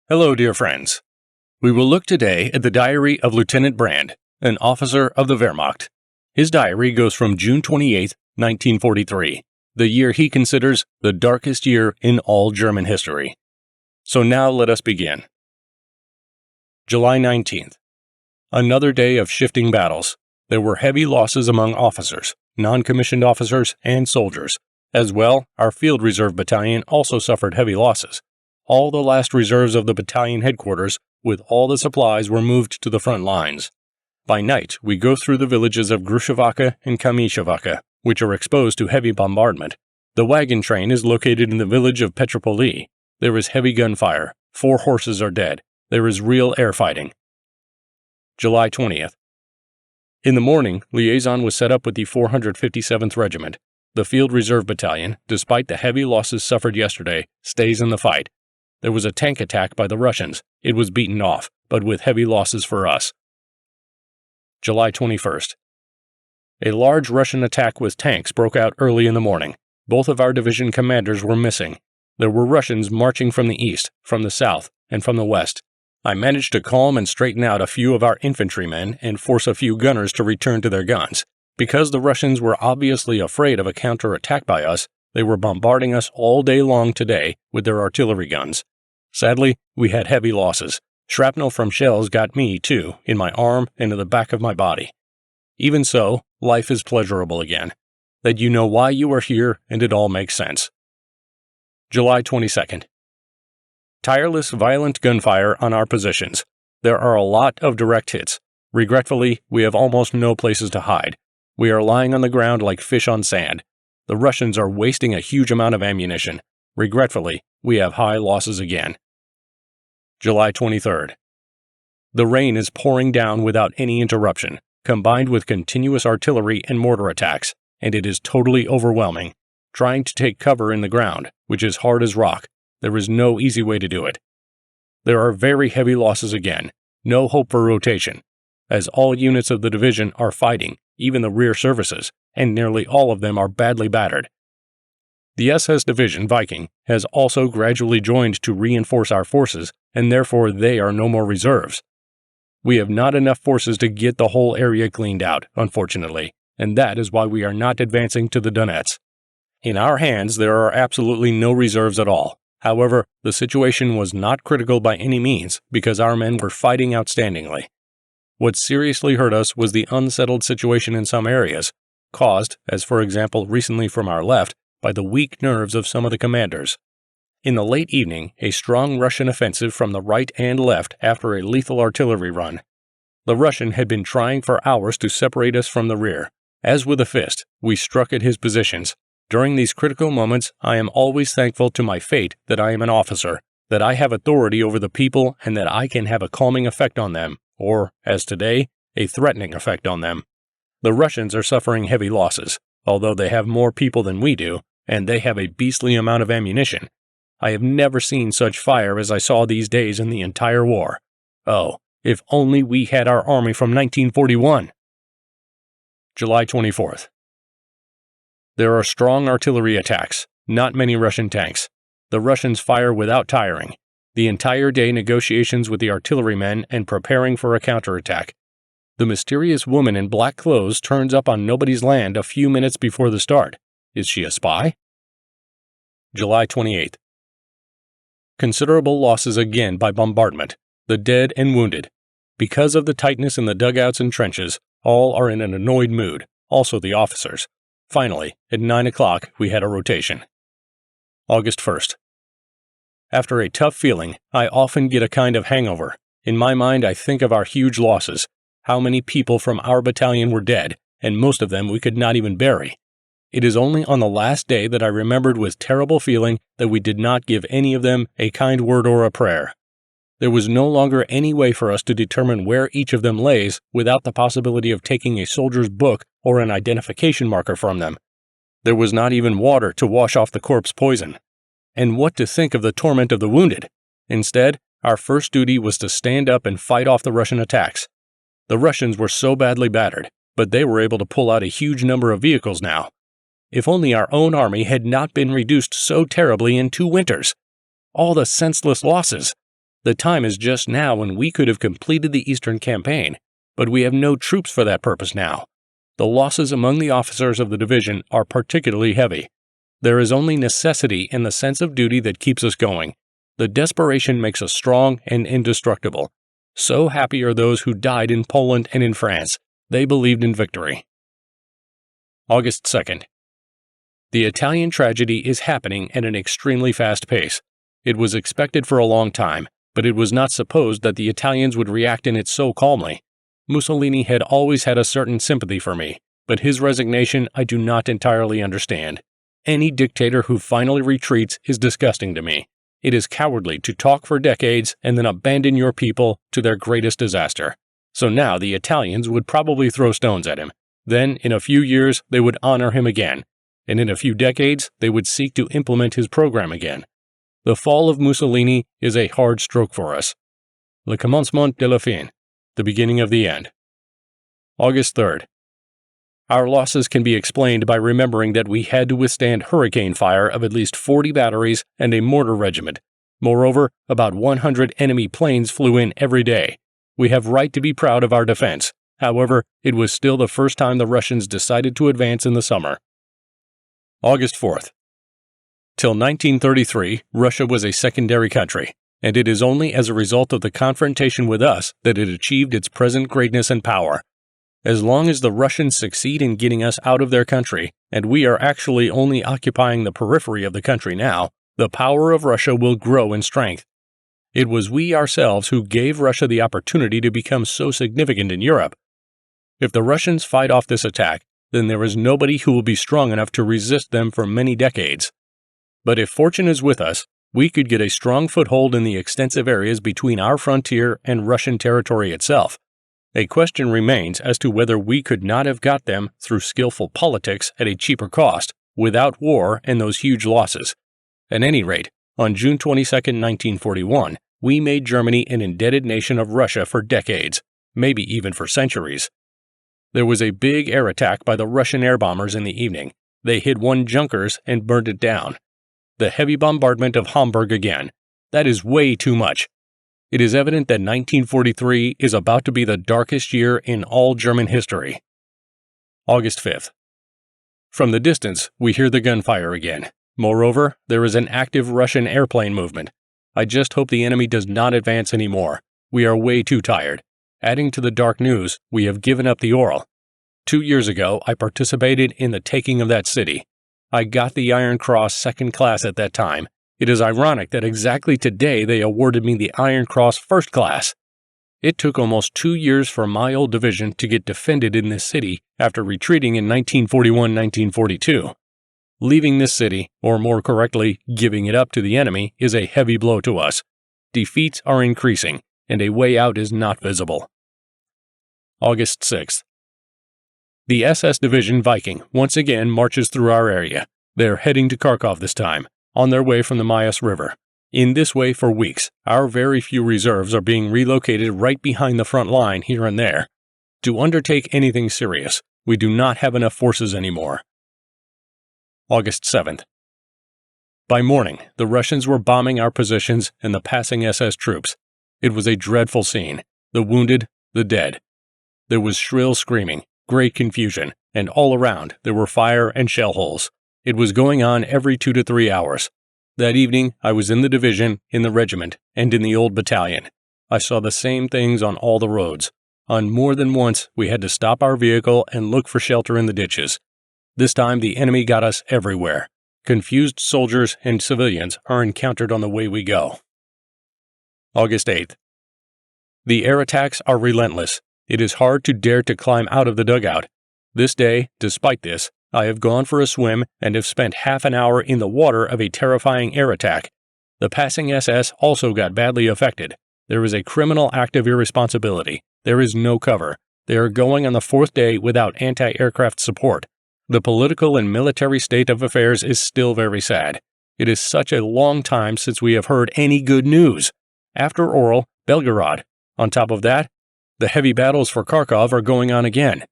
Hello, dear friends. We will look today at the diary of Lieutenant Brand, an officer of the Wehrmacht. His diary goes from June 28, 1943, the year he considers the darkest year in all German history. So now let us begin. July 19th. Another day of shifting battles. There were heavy losses among officers, non-commissioned officers, and soldiers. As well, our Field Reserve Battalion also suffered heavy losses. All the last reserves of the battalion headquarters, with all the supplies, were moved to the front lines. By night, we go through the villages of Grushevaka and Kamishevaka, which are exposed to heavy bombardment. The wagon train is located in the village of Petropoli. There is heavy gunfire. 4 horses are dead. There is real air fighting. July 20th. In the morning, liaison was set up with the 457th Regiment. The Field Reserve Battalion, despite the heavy losses suffered yesterday, stays in the fight. There was a tank attack by the Russians. It was beaten off, but with heavy losses for us. July 21st. A large Russian attack with tanks broke out early in the morning. Both of our division commanders were missing. There were Russians marching from the east, from the south, and from the west. I managed to calm and straighten out a few of our infantrymen and force a few gunners to return to their guns. Because the Russians were obviously afraid of a counterattack by us, they were bombarding us all day long today with their artillery guns. Sadly, we had heavy losses. Shrapnel from shells got me, too, in my arm and in the back of my body. Even so, life is pleasurable again. That you know why you are here and it all makes sense. July 22nd. Tireless, violent gunfire on our positions. There are a lot of direct hits. Regretfully, we have almost no places to hide. We are lying on the ground like fish on sand. The Russians are wasting a huge amount of ammunition. Regretfully, we have high losses again. July 23rd. The rain is pouring down without any interruption, combined with continuous artillery and mortar attacks, and it is totally overwhelming. Trying to take cover in the ground, which is hard as rock, there is no easy way to do it. There are very heavy losses again. No hope for rotation, as all units of the division are fighting, even the rear services, and nearly all of them are badly battered. The SS Division Viking has also gradually joined to reinforce our forces, and therefore they are no more reserves. We have not enough forces to get the whole area cleaned out, unfortunately, and that is why we are not advancing to the Donets. In our hands, there are absolutely no reserves at all. However, the situation was not critical by any means because our men were fighting outstandingly. What seriously hurt us was the unsettled situation in some areas, caused, as for example recently from our left, by the weak nerves of some of the commanders. In the late evening, a strong Russian offensive from the right and left after a lethal artillery run. The Russian had been trying for hours to separate us from the rear. As with a fist, we struck at his positions. During these critical moments, I am always thankful to my fate that I am an officer, that I have authority over the people, and that I can have a calming effect on them, or, as today, a threatening effect on them. The Russians are suffering heavy losses, although they have more people than we do, and they have a beastly amount of ammunition. I have never seen such fire as I saw these days in the entire war. Oh, if only we had our army from 1941! July 24th. There are strong artillery attacks, not many Russian tanks. The Russians fire without tiring. The entire day negotiations with the artillerymen and preparing for a counterattack. The mysterious woman in black clothes turns up on nobody's land a few minutes before the start. Is she a spy? July 28th. Considerable losses again by bombardment, the dead and wounded. Because of the tightness in the dugouts and trenches, all are in an annoyed mood, also the officers. Finally, at 9 o'clock, we had a rotation. August 1st. After a tough feeling, I often get a kind of hangover. In my mind, I think of our huge losses, how many people from our battalion were dead, and most of them we could not even bury. It is only on the last day that I remembered with terrible feeling that we did not give any of them a kind word or a prayer. There was no longer any way for us to determine where each of them lays without the possibility of taking a soldier's book or an identification marker from them. There was not even water to wash off the corpse poison. And what to think of the torment of the wounded? Instead, our first duty was to stand up and fight off the Russian attacks. The Russians were so badly battered, but they were able to pull out a huge number of vehicles now. If only our own army had not been reduced so terribly in 2 winters! All the senseless losses! The time is just now when we could have completed the Eastern Campaign, but we have no troops for that purpose now. The losses among the officers of the division are particularly heavy. There is only necessity and the sense of duty that keeps us going. The desperation makes us strong and indestructible. So happy are those who died in Poland and in France. They believed in victory. August 2nd. The Italian tragedy is happening at an extremely fast pace. It was expected for a long time, but it was not supposed that the Italians would react in it so calmly. Mussolini had always had a certain sympathy for me, but his resignation I do not entirely understand. Any dictator who finally retreats is disgusting to me. It is cowardly to talk for decades and then abandon your people to their greatest disaster. So now the Italians would probably throw stones at him. Then, in a few years, they would honor him again. And in a few decades, they would seek to implement his program again. The fall of Mussolini is a hard stroke for us. Le commencement de la fin, the beginning of the end. August 3rd. Our losses can be explained by remembering that we had to withstand hurricane fire of at least 40 batteries and a mortar regiment. Moreover, about 100 enemy planes flew in every day. We have right to be proud of our defense. However, it was still the first time the Russians decided to advance in the summer. August 4th. Till 1933, Russia was a secondary country, and it is only as a result of the confrontation with us that it achieved its present greatness and power. As long as the Russians succeed in getting us out of their country, and we are actually only occupying the periphery of the country now, the power of Russia will grow in strength. It was we ourselves who gave Russia the opportunity to become so significant in Europe. If the Russians fight off this attack, then there is nobody who will be strong enough to resist them for many decades. But if fortune is with us, we could get a strong foothold in the extensive areas between our frontier and Russian territory itself. A question remains as to whether we could not have got them through skillful politics at a cheaper cost, without war and those huge losses. At any rate, on June 22, 1941, we made Germany an indebted nation of Russia for decades, maybe even for centuries. There was a big air attack by the Russian air bombers in the evening. They hit one Junkers and burned it down. The heavy bombardment of Hamburg again. That is way too much. It is evident that 1943 is about to be the darkest year in all German history. August 5th. From the distance, we hear the gunfire again. Moreover, there is an active Russian airplane movement. I just hope the enemy does not advance anymore. We are way too tired. Adding to the dark news, we have given up the Ural. 2 years ago, I participated in the taking of that city. I got the Iron Cross second class at that time. It is ironic that exactly today they awarded me the Iron Cross first class. It took almost 2 years for my old division to get defended in this city after retreating in 1941-1942. Leaving this city, or more correctly, giving it up to the enemy, is a heavy blow to us. Defeats are increasing, and a way out is not visible. August 6th. The SS Division Viking once again marches through our area. They are heading to Kharkov this time, on their way from the Mayas River. In this way for weeks, our very few reserves are being relocated right behind the front line here and there. To undertake anything serious, we do not have enough forces anymore. August 7th. By morning, the Russians were bombing our positions and the passing SS troops. It was a dreadful scene. The wounded, the dead. There was shrill screaming, great confusion, and all around there were fire and shell holes. It was going on every 2 to 3 hours. That evening, I was in the division, in the regiment, and in the old battalion. I saw the same things on all the roads. On more than once, we had to stop our vehicle and look for shelter in the ditches. This time, the enemy got us everywhere. Confused soldiers and civilians are encountered on the way we go. August 8th. The air attacks are relentless. It is hard to dare to climb out of the dugout. This day, despite this, I have gone for a swim and have spent half an hour in the water of a terrifying air attack. The passing SS also got badly affected. There is a criminal act of irresponsibility. There is no cover. They are going on the 4th day without anti-aircraft support. The political and military state of affairs is still very sad. It is such a long time since we have heard any good news. After Oral, Belgorod. On top of that, the heavy battles for Kharkov are going on again.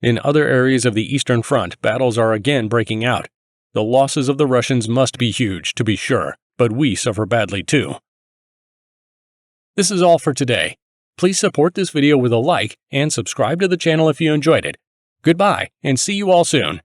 In other areas of the Eastern Front, battles are again breaking out. The losses of the Russians must be huge, to be sure, but we suffer badly too. This is all for today. Please support this video with a like and subscribe to the channel if you enjoyed it. Goodbye, and see you all soon.